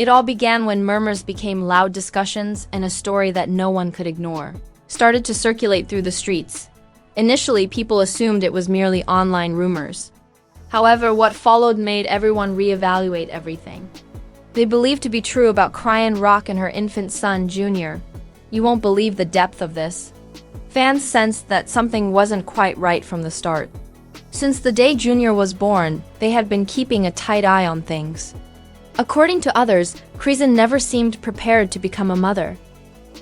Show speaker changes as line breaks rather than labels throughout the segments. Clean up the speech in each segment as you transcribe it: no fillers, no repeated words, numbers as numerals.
It all began when murmurs became loud discussions and a story that no one could ignore started to circulate through the streets. Initially, people assumed it was merely online rumors. However, what followed made everyone reevaluate everything. They believed to be true about Chrisean Rock and her infant son, Junior. You won't believe the depth of this. Fans sensed that something wasn't quite right from the start. Since the day Junior was born, they had been keeping a tight eye on things. According to others, Chrisean never seemed prepared to become a mother.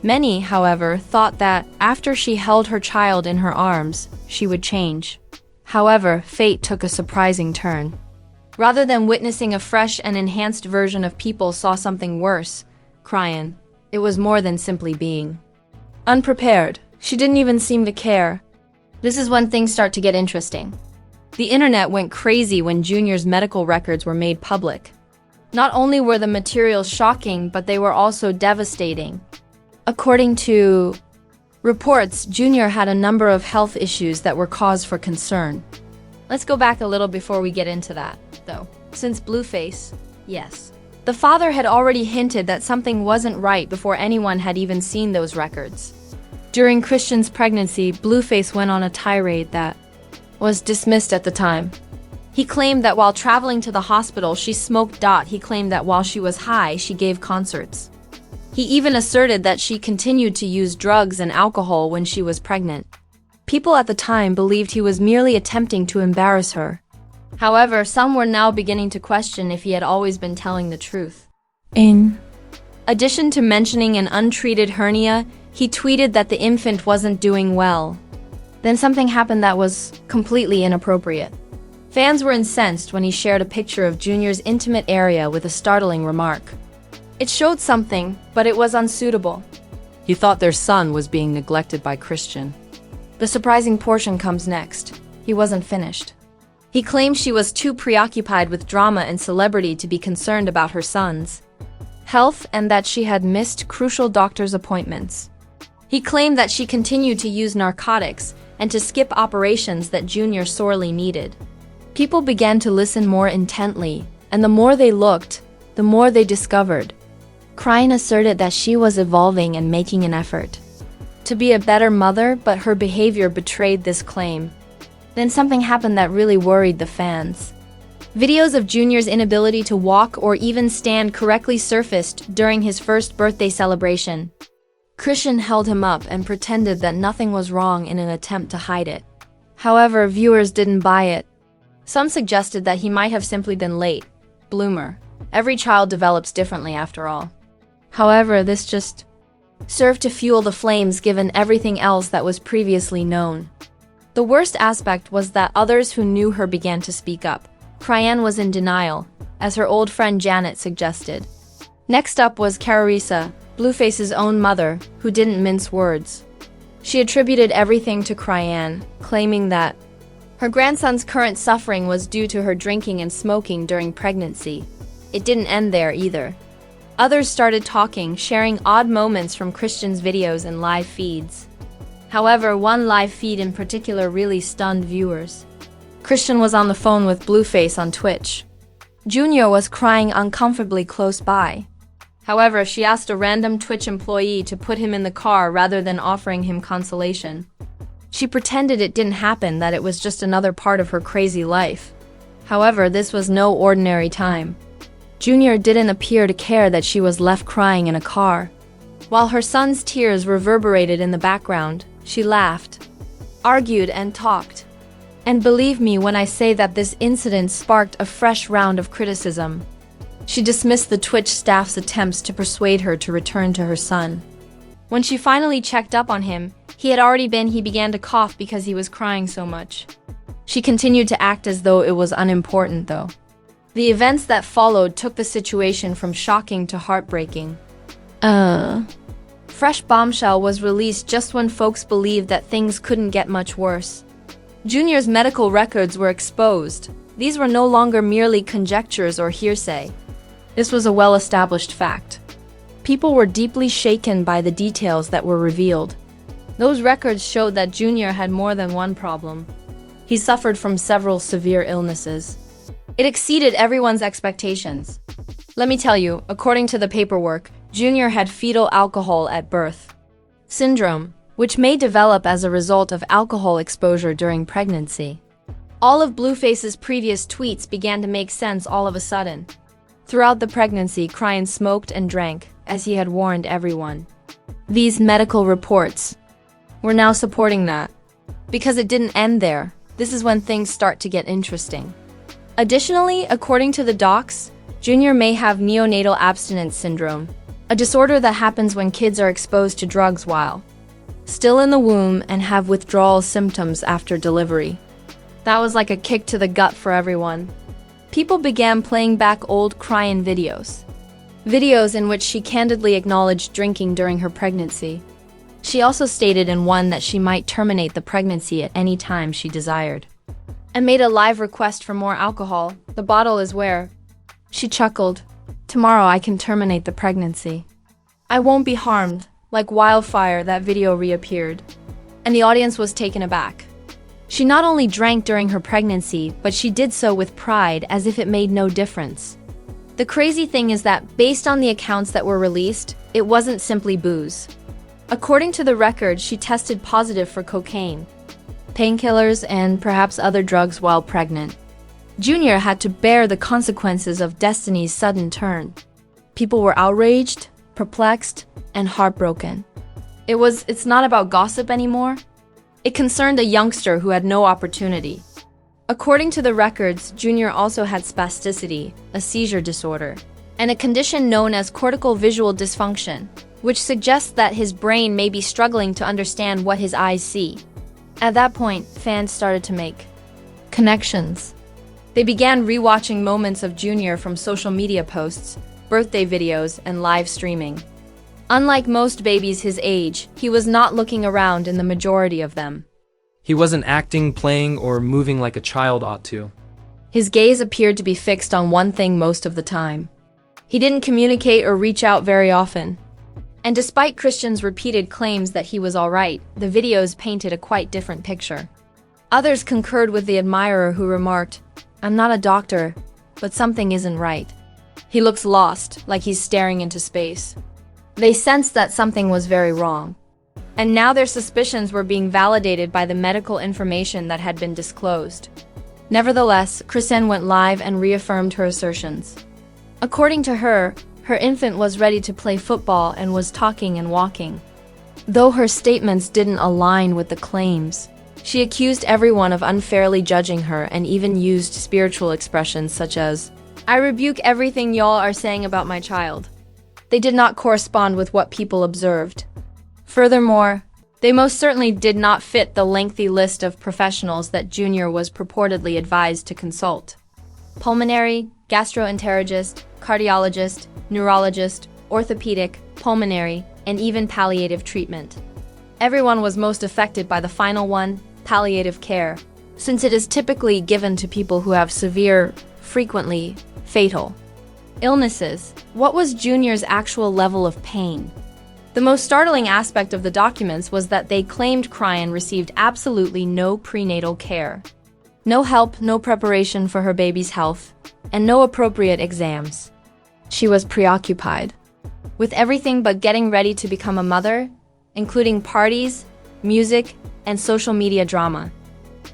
Many, however, thought that after she held her child in her arms, she would change. However, fate took a surprising turn. Rather than witnessing a fresh and enhanced version of people saw something worse, Chrisean. It was more than simply being unprepared. She didn't even seem to care. This is when things start to get interesting. The internet went crazy when Junior's medical records were made public. Not only were the materials shocking, but they were also devastating. According to reports, Junior had a number of health issues that were cause for concern. Let's go back a little before we get into that, though. Since Blueface, yes. The father had already hinted that something wasn't right before anyone had even seen those records. During Chrisean's pregnancy, Blueface went on a tirade that was dismissed at the time. He claimed that while traveling to the hospital, she smoked. He claimed that while she was high, she gave concerts. He even asserted that she continued to use drugs and alcohol when she was pregnant. People at the time believed he was merely attempting to embarrass her. However, some were now beginning to question if he had always been telling the truth. In addition to mentioning an untreated hernia, he tweeted that the infant wasn't doing well. Then something happened that was completely inappropriate. Fans were incensed when he shared a picture of Junior's intimate area with a startling remark. It showed something, but it was unsuitable.
He thought their son was being neglected by Chrisean.
The surprising portion comes next. He wasn't finished. He claimed she was too preoccupied with drama and celebrity to be concerned about her son's health and that she had missed crucial doctor's appointments. He claimed that she continued to use narcotics and to skip operations that Junior sorely needed. People began to listen more intently, and the more they looked, the more they discovered. Chrisean asserted that she was evolving and making an effort to be a better mother, but her behavior betrayed this claim. Then something happened that really worried the fans. Videos of Junior's inability to walk or even stand correctly surfaced during his first birthday celebration. Chrisean held him up and pretended that nothing was wrong in an attempt to hide it. However, viewers didn't buy it. Some suggested that he might have simply been late bloomer. Every child develops differently after all. However, this just served to fuel the flames given everything else that was previously known. The worst aspect was that others who knew her began to speak up. Chrisean was in denial, as her old friend Janet suggested. Next up was Carissa, Blueface's own mother, who didn't mince words. She attributed everything to Chrisean, claiming that her grandson's current suffering was due to her drinking and smoking during pregnancy. It didn't end there either. Others started talking, sharing odd moments from Chrisean's videos and live feeds. However, one live feed in particular really stunned viewers. Chrisean was on the phone with Blueface on Twitch. Junior was crying uncomfortably close by. However, she asked a random Twitch employee to put him in the car rather than offering him consolation. She pretended it didn't happen, that it was just another part of her crazy life. However, this was no ordinary time. Junior didn't appear to care that she was left crying in a car. While her son's tears reverberated in the background, she laughed, argued, and talked. And believe me when I say that this incident sparked a fresh round of criticism. She dismissed the Twitch staff's attempts to persuade her to return to her son. When she finally checked up on him, he began to cough because he was crying so much. She continued to act as though it was unimportant, though. The events that followed took the situation from shocking to heartbreaking. Fresh bombshell was released just when folks believed that things couldn't get much worse. Junior's medical records were exposed. These were no longer merely conjectures or hearsay. This was a well-established fact. People were deeply shaken by the details that were revealed. Those records showed that Junior had more than one problem. He suffered from several severe illnesses. It exceeded everyone's expectations. Let me tell you, according to the paperwork, Junior had fetal alcohol at birth syndrome, which may develop as a result of alcohol exposure during pregnancy. All of Blueface's previous tweets began to make sense all of a sudden. Throughout the pregnancy, Chrisean smoked and drank, as he had warned everyone. These medical reports were now supporting that. Because it didn't end there, this is when things start to get interesting. Additionally, according to the docs, Junior may have neonatal abstinence syndrome, a disorder that happens when kids are exposed to drugs while still in the womb and have withdrawal symptoms after delivery. That was like a kick to the gut for everyone. People began playing back old Chrisean videos in which she candidly acknowledged drinking during her pregnancy. She also stated in one that she might terminate the pregnancy at any time she desired, and made a live request for more alcohol. The bottle is where? She chuckled. Tomorrow I can terminate the pregnancy. I won't be harmed. Like wildfire, that video reappeared, and the audience was taken aback. She not only drank during her pregnancy, but she did so with pride, as if it made no difference. The crazy thing is that, based on the accounts that were released, it wasn't simply booze. According to the record, she tested positive for cocaine, painkillers, and perhaps other drugs while pregnant. Junior had to bear the consequences of destiny's sudden turn. People were outraged, perplexed, and heartbroken. It's not about gossip anymore. It concerned a youngster who had no opportunity. According to the records, Junior also had spasticity, a seizure disorder, and a condition known as cortical visual dysfunction, which suggests that his brain may be struggling to understand what his eyes see. At that point, fans started to make connections. They began rewatching moments of Junior from social media posts, birthday videos, and live streaming. Unlike most babies his age, he was not looking around in the majority of them.
He wasn't acting, playing, or moving like a child ought to.
His gaze appeared to be fixed on one thing most of the time. He didn't communicate or reach out very often. And despite Christian's repeated claims that he was alright, the videos painted a quite different picture. Others concurred with the admirer who remarked, "I'm not a doctor, but something isn't right. He looks lost, like he's staring into space." They sensed that something was very wrong. And now their suspicions were being validated by the medical information that had been disclosed. Nevertheless, Chrisean went live and reaffirmed her assertions. According to her, her infant was ready to play football and was talking and walking. Though her statements didn't align with the claims, she accused everyone of unfairly judging her and even used spiritual expressions such as, "I rebuke everything y'all are saying about my child." They did not correspond with what people observed. Furthermore, they most certainly did not fit the lengthy list of professionals that Junior was purportedly advised to consult. Pulmonary, gastroenterologist, cardiologist, neurologist, orthopedic, pulmonary, and even palliative treatment. Everyone was most affected by the final one, palliative care, since it is typically given to people who have severe, frequently fatal illnesses. What was Junior's actual level of pain? The most startling aspect of the documents was that they claimed Chrisean received absolutely no prenatal care. No help, no preparation for her baby's health, and no appropriate exams. She was preoccupied with everything but getting ready to become a mother, including parties, music, and social media drama.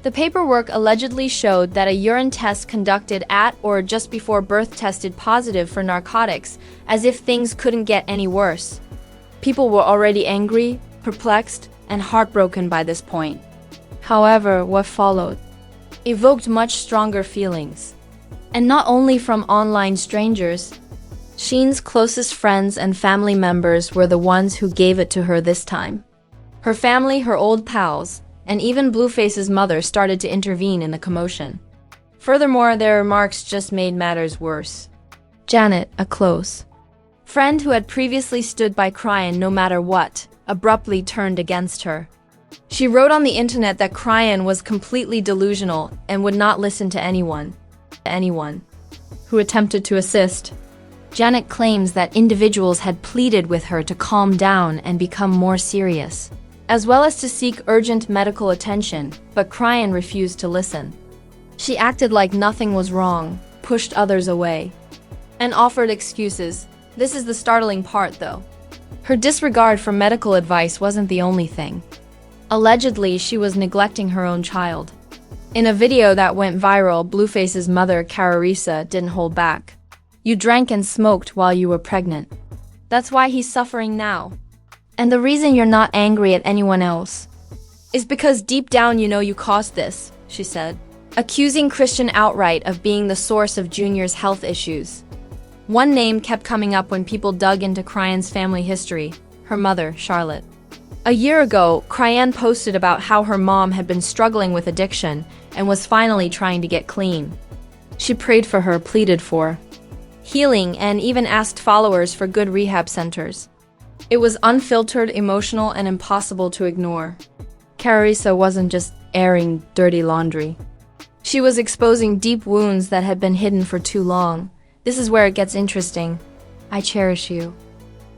The paperwork allegedly showed that a urine test conducted at or just before birth tested positive for narcotics, as if things couldn't get any worse. People were already angry, perplexed, and heartbroken by this point. However, what followed evoked much stronger feelings. And not only from online strangers. Sheen's closest friends and family members were the ones who gave it to her this time. Her family, her old pals, and even Blueface's mother started to intervene in the commotion. Furthermore, their remarks just made matters worse. Janet, a close friend who had previously stood by Chrisean no matter what, abruptly turned against her. She wrote on the internet that Chrisean was completely delusional and would not listen to anyone who attempted to assist. Janet claims that individuals had pleaded with her to calm down and become more serious, as well as to seek urgent medical attention, but Chrisean refused to listen. She acted like nothing was wrong, pushed others away, and offered excuses. This is the startling part, though. Her disregard for medical advice wasn't the only thing. Allegedly, she was neglecting her own child. In a video that went viral, Blueface's mother, Chrisean, didn't hold back. "You drank and smoked while you were pregnant. That's why he's suffering now. And the reason you're not angry at anyone else is because deep down you know you caused this," she said, accusing Chrisean outright of being the source of Junior's health issues. One name kept coming up when people dug into Chrisean's family history: her mother, Charlotte. A year ago, Chrisean posted about how her mom had been struggling with addiction and was finally trying to get clean. She prayed for her, pleaded for healing, and even asked followers for good rehab centers. It was unfiltered, emotional, and impossible to ignore. Chrisean wasn't just airing dirty laundry. She was exposing deep wounds that had been hidden for too long. This is where it gets interesting. "I cherish you."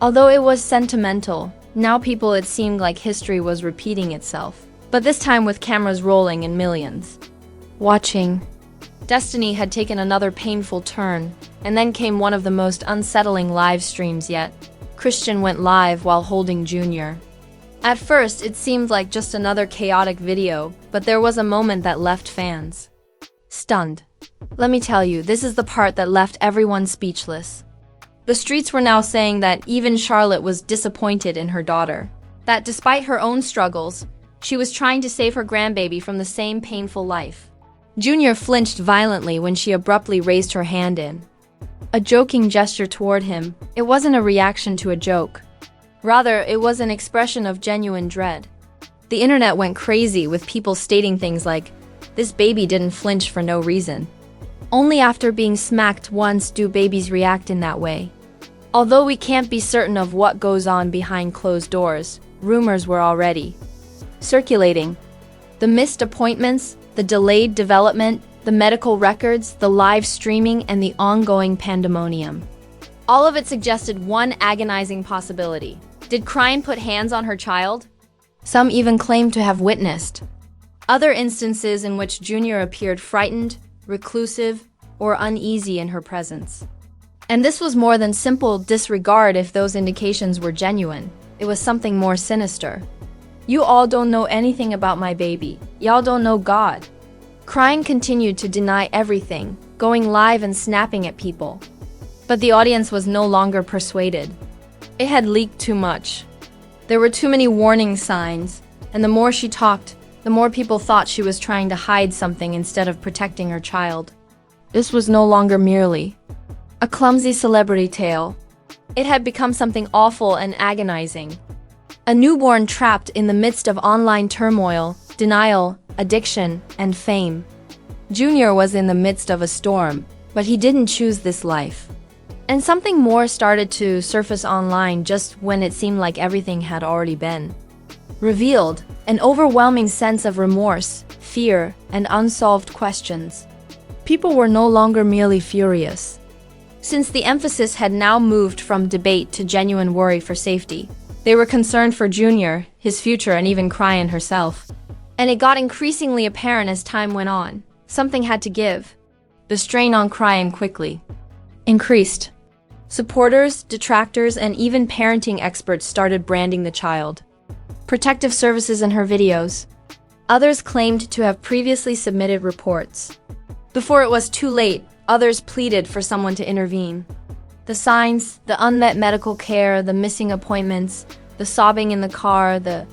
Although it was sentimental, now it seemed like history was repeating itself, but this time with cameras rolling and millions watching. Destiny had taken another painful turn, and then came one of the most unsettling live streams yet. Chrisean went live while holding Junior. At first, it seemed like just another chaotic video, but there was a moment that left fans stunned. Let me tell you, this is the part that left everyone speechless. The streets were now saying that even Charlotte was disappointed in her daughter. That despite her own struggles, she was trying to save her grandbaby from the same painful life. Junior flinched violently when she abruptly raised her hand in a joking gesture toward him. It wasn't a reaction to a joke. Rather, it was an expression of genuine dread. The internet went crazy with people stating things like, "This baby didn't flinch for no reason. Only after being smacked once do babies react in that way." Although we can't be certain of what goes on behind closed doors, rumors were already circulating. The missed appointments, the delayed development, the medical records, the live streaming, and the ongoing pandemonium. All of it suggested one agonizing possibility. Did Chrisean put hands on her child? Some even claimed to have witnessed other instances in which Junior appeared frightened, reclusive, or uneasy in her presence. And this was more than simple disregard if those indications were genuine. It was something more sinister. "You all don't know anything about my baby. Y'all don't know God." Chrisean continued to deny everything, going live and snapping at people. But the audience was no longer persuaded. It had leaked too much. There were too many warning signs, and the more she talked, the more people thought she was trying to hide something instead of protecting her child. This was no longer merely a clumsy celebrity tale. It had become something awful and agonizing. A newborn trapped in the midst of online turmoil, denial, addiction, and fame. Junior was in the midst of a storm, but he didn't choose this life. And something more started to surface online just when it seemed like everything had already been revealed. An overwhelming sense of remorse, fear, and unsolved questions. People were no longer merely furious. Since the emphasis had now moved from debate to genuine worry for safety, they were concerned for Junior, his future, and even Chrisean herself. And it got increasingly apparent as time went on. Something had to give. The strain on Chrisean quickly increased. Supporters, detractors, and even parenting experts started branding the child protective services in her videos. Others claimed to have previously submitted reports. Before it was too late, others pleaded for someone to intervene. The signs, the unmet medical care, the missing appointments, the sobbing in the car, the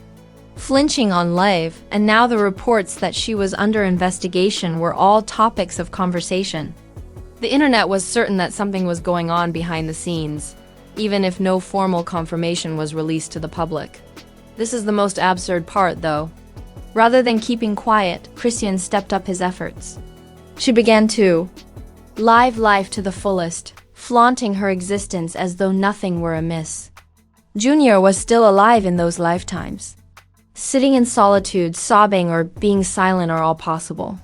flinching on live, and now the reports that she was under investigation were all topics of conversation. The internet was certain that something was going on behind the scenes, even if no formal confirmation was released to the public. This is the most absurd part, though. Rather than keeping quiet, Chrisean stepped up his efforts. She began to live life to the fullest, flaunting her existence as though nothing were amiss. Junior was still alive in those lifetimes. Sitting in solitude, sobbing, or being silent are all possible.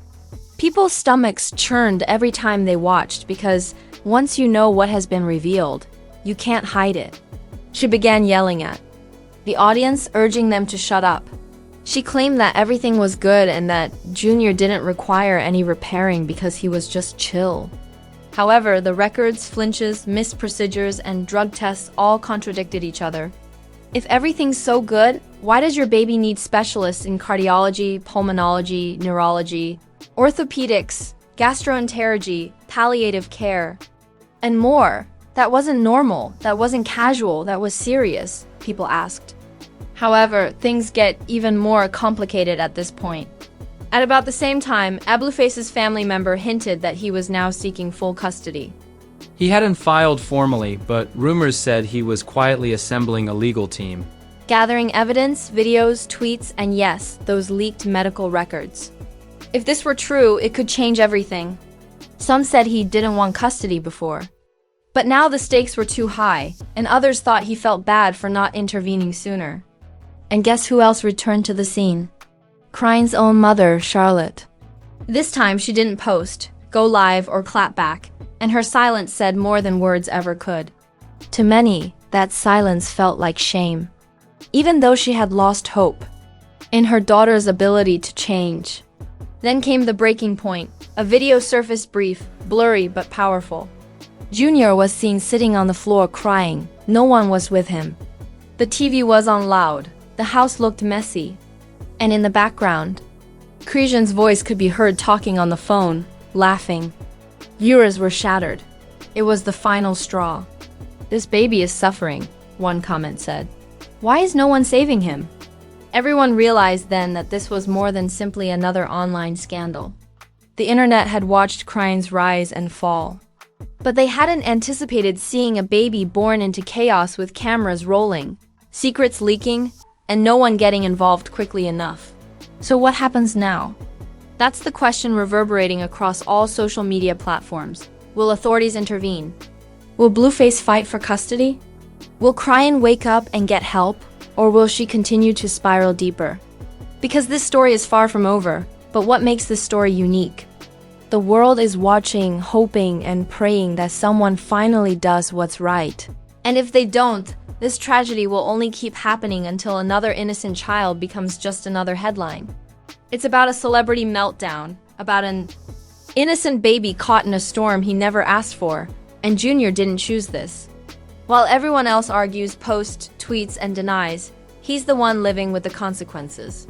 People's stomachs churned every time they watched because once you know what has been revealed, you can't hide it. She began yelling at the audience, urging them to shut up. She claimed that everything was good and that Junior didn't require any repairing because he was just chill. However, the records, flinches, missed procedures, and drug tests all contradicted each other. If everything's so good, why does your baby need specialists in cardiology, pulmonology, neurology, orthopedics, gastroenterology, palliative care, and more? That wasn't normal, that wasn't casual, that was serious, people asked. However, things get even more complicated at this point. At about the same time, Blueface's family member hinted that he was now seeking full custody.
He hadn't filed formally, but rumors said he was quietly assembling a legal team.
Gathering evidence, videos, tweets, and yes, those leaked medical records. If this were true, it could change everything. Some said he didn't want custody before. But now the stakes were too high, and others thought he felt bad for not intervening sooner. And guess who else returned to the scene? Chrisean's own mother, Charlotte. This time she didn't post, go live, or clap back, and her silence said more than words ever could. To many, that silence felt like shame, even though she had lost hope in her daughter's ability to change. Then came the breaking point. A video surfaced, brief, blurry, but powerful. Junior was seen sitting on the floor crying. No one was with him. The TV was on loud. The house looked messy. And in the background, Chrisean's voice could be heard talking on the phone, laughing. Viewers were shattered. It was the final straw. This baby is suffering, one comment said. Why is no one saving him? Everyone realized then that this was more than simply another online scandal. The internet had watched Chrisean's rise and fall. But they hadn't anticipated seeing a baby born into chaos with cameras rolling, secrets leaking, and no one getting involved quickly enough. So what happens now? That's the question reverberating across all social media platforms. Will authorities intervene? Will Blueface fight for custody? Will Chrisean wake up and get help? Or will she continue to spiral deeper? Because this story is far from over, but what makes this story unique? The world is watching, hoping, and praying that someone finally does what's right. And if they don't, this tragedy will only keep happening until another innocent child becomes just another headline. It's about a celebrity meltdown, about an innocent baby caught in a storm he never asked for, and Junior didn't choose this. While everyone else argues, posts, tweets, and denies, he's the one living with the consequences.